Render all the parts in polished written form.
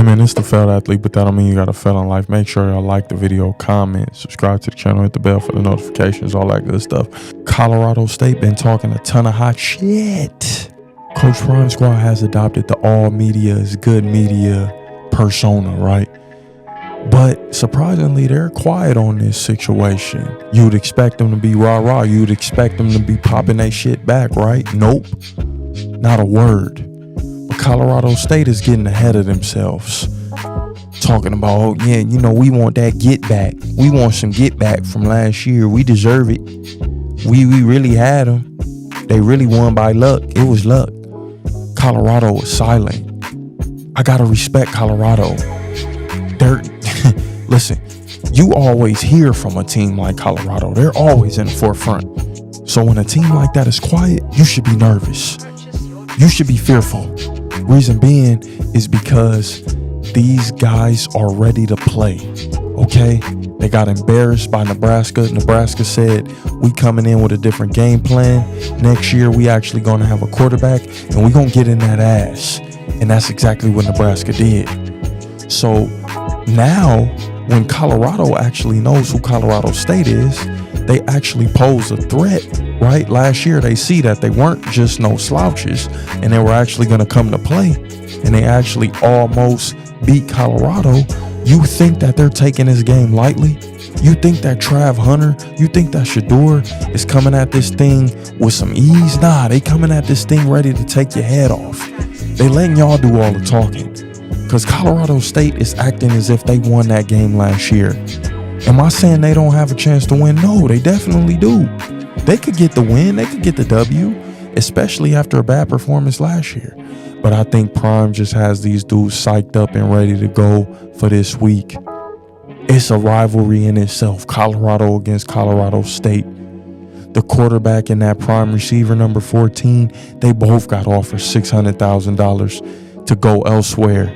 man, it's the failed athlete, but that don't mean you got to fail in life. Make sure y'all like the video, comment, subscribe to the channel, hit the bell for the notifications, all that good stuff. Colorado State been talking a ton of hot shit. Coach Prime Squad has adopted the all media is good media persona, right? But surprisingly, they're quiet on this situation. You'd expect them to be rah-rah. You'd expect them to be popping their shit back, right? Nope. Not a word. But Colorado State is getting ahead of themselves. Talking about, oh, yeah, you know, we want that get back. We want some get back from last year. We deserve it. We really had them. They really won by luck. It was luck. Colorado was silent. I gotta respect Colorado. Listen, you always hear from a team like Colorado. They're always in the forefront. So when a team like that is quiet, you should be nervous. You should be fearful. Reason being is because these guys are ready to play, okay? They got embarrassed by Nebraska. Nebraska said, we coming in with a different game plan. Next year, we actually going to have a quarterback, and we going to get in that ass. And that's exactly what Nebraska did. So now, when Colorado actually knows who Colorado State is, they actually pose a threat, right? Last year, they see that they weren't just no slouches, and they were actually going to come to play, and they actually almost beat Colorado. You think that they're taking this game lightly? You think that Trav Hunter, you think that Shedeur is coming at this thing with some ease? Nah, they coming at this thing ready to take your head off. They letting y'all do all the talking. Because Colorado State is acting as if they won that game last year. Am I saying they don't have a chance to win? No, they definitely do. They could get the win. They could get the W, especially after a bad performance last year. But I think Prime just has these dudes psyched up and ready to go for this week. It's a rivalry in itself. Colorado against Colorado State. The quarterback and that prime receiver, number 14, they both got offered $600,000 to go elsewhere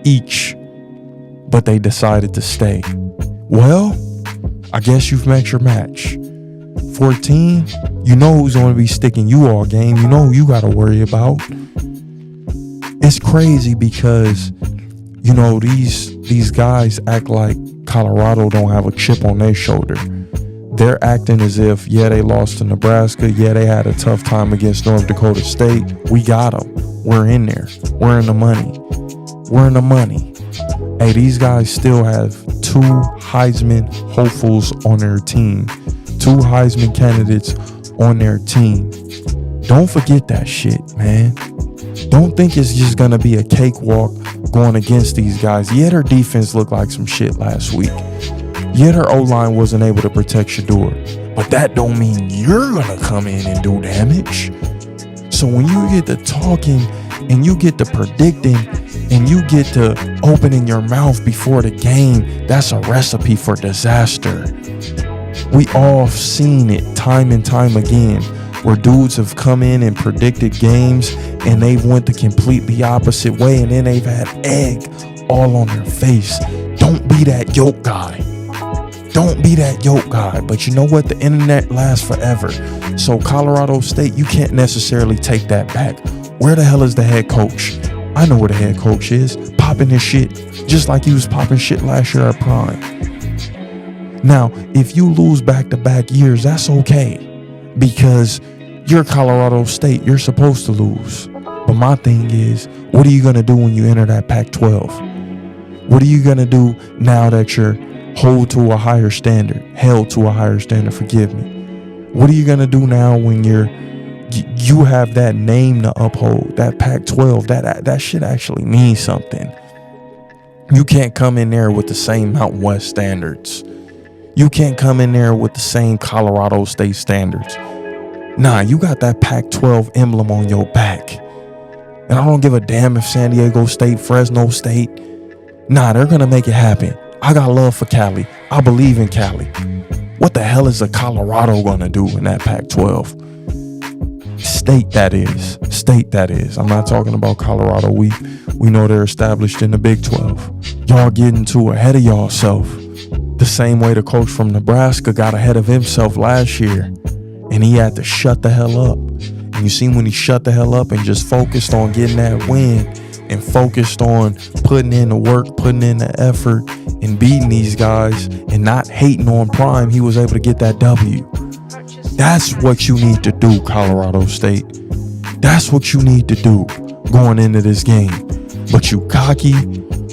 each, but they decided to stay. Well, I guess you've met your match. 14, you know who's going to be sticking you all game. You know who you got to worry about. It's crazy because, you know, these guys act like Colorado don't have a chip on their shoulder. They're acting as if, yeah, they lost to Nebraska. Yeah, they had a tough time against North Dakota State. We got them. We're in there. We're in the money. We're in the money. Hey, these guys still have 2 Heisman hopefuls on their team. 2 Heisman candidates on their team. Don't forget that shit, man. Don't think it's just going to be a cakewalk going against these guys. Yeah, their defense looked like some shit last week. Yeah, their O-line wasn't able to protect Shedeur. But that don't mean you're going to come in and do damage. So when you get to talking and you get to predicting and you get to opening your mouth before the game, that's a recipe for disaster. We all seen it time and time again where dudes have come in and predicted games and they've went the completely opposite way and then they've had egg all on their face. Don't be that yoke guy. Don't be that yoke guy. But you know what? The internet lasts forever. So Colorado State, you can't necessarily take that back. Where the hell is the head coach? I know where the head coach is. Popping his shit. Just like he was popping shit last year at Prime. Now, if you lose back-to-back years, that's okay. Because you're Colorado State. You're supposed to lose. But my thing is, what are you going to do when you enter that Pac-12? What are you going to do now that you're held to a higher standard, forgive me? What are you going to do now when you have that name to uphold, that Pac-12, that shit actually means something. You can't come in there with the same Mountain West standards. You can't come in there with the same Colorado State standards. Nah, you got that Pac-12 emblem on your back. And I don't give a damn if San Diego State, Fresno State, nah, they're going to make it happen. I got love for Cali. I believe in Cali. What the hell is a Colorado going to do in that Pac-12? State, that is. I'm not talking about Colorado. We know they're established in the Big 12. Y'all getting too ahead of y'allself. The same way the coach from Nebraska got ahead of himself last year. And he had to shut the hell up. And you see when he shut the hell up and just focused on getting that win, and focused on putting in the work, putting in the effort, and beating these guys and not hating on Prime, he was able to get that W. That's what you need to do, Colorado State. That's what you need to do going into this game. But you cocky,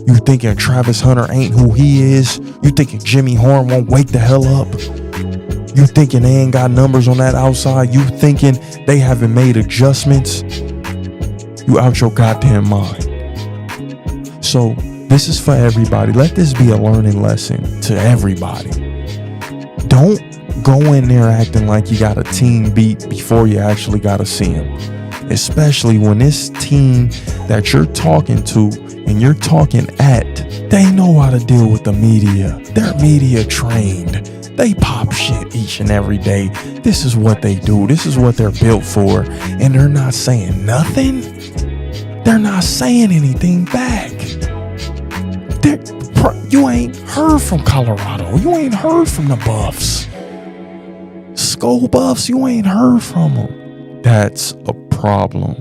you thinking Travis Hunter ain't who he is. You thinking Jimmy Horn won't wake the hell up. You thinking they ain't got numbers on that outside. You thinking they haven't made adjustments. You out your goddamn mind. So this is for everybody. Let this be a learning lesson to everybody. Don't go in there acting like you got a team beat before you actually got to see them. Especially when this team that you're talking to and you're talking at, they know how to deal with the media. They're media trained. They pop shit each and every day. This is what they do. This is what they're built for. And they're not saying nothing. They're not saying anything back. You ain't heard from Colorado. You ain't heard from the Buffs. Skull Buffs, you ain't heard from them. That's a problem.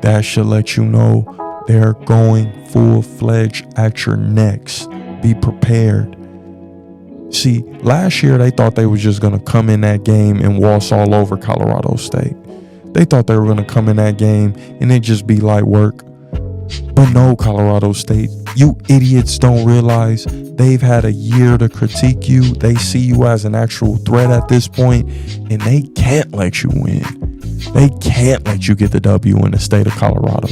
That should let you know they're going full-fledged at your necks. Be prepared. See, last year they thought they were just going to come in that game and waltz all over Colorado State. They thought they were going to come in that game and it just be light work. But no, Colorado State, you idiots don't realize they've had a year to critique you. They see you as an actual threat at this point, and they can't let you win. They can't let you get the W in the state of Colorado.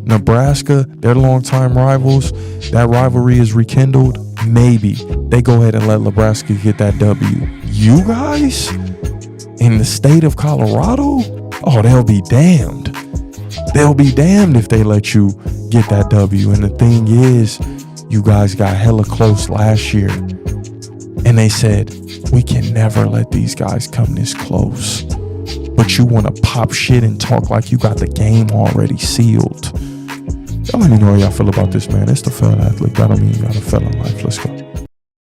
Nebraska, they're longtime rivals. That rivalry is rekindled. Maybe they go ahead and let Nebraska get that W. You guys in the state of Colorado? Oh, they'll be damned. They'll be damned if they let you get that W. And the thing is, you guys got hella close last year. And they said, we can never let these guys come this close. But you want to pop shit and talk like you got the game already sealed. Y'all let me know how y'all feel about this, man. It's the Failed Athlete. That don't mean you got a fail in life. Let's go.